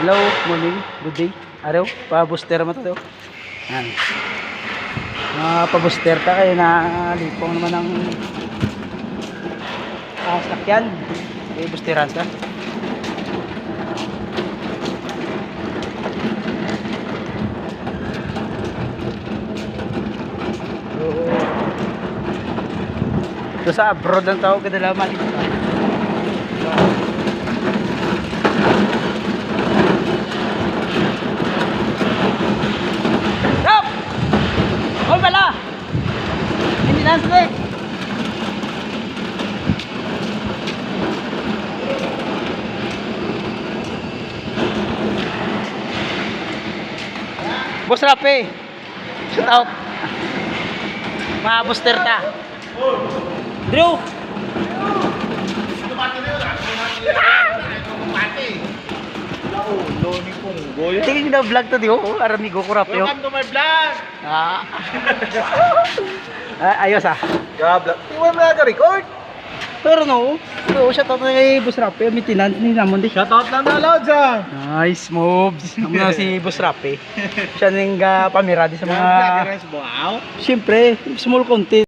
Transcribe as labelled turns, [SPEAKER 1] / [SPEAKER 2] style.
[SPEAKER 1] Hello, morning, good day. Araw, pa-booster mo to. Yan. Pa-booster ka kayo na lipong naman ng sakyan. Okay, boosteran ka. So sa abroad ang tawag kadalaman dito. Stop! Oh bala! Hindi na sa Boss Rapi, shout out. Mga booster ta. Drew! Tingin na vlog to diyo. Aramigo ko Rapi.
[SPEAKER 2] Welcome to my vlog!
[SPEAKER 1] Ayos
[SPEAKER 2] Vlog. Iwan mo na record.
[SPEAKER 1] Pero no, shout out na kay Boss Rapi. Maintenance ni namon di.
[SPEAKER 2] Shoutout lang na loud dyan.
[SPEAKER 1] Nice moves. Naman na si Boss Rapi. Siya nang pamira di sa mga...
[SPEAKER 2] Wow.
[SPEAKER 1] Siyempre, small content.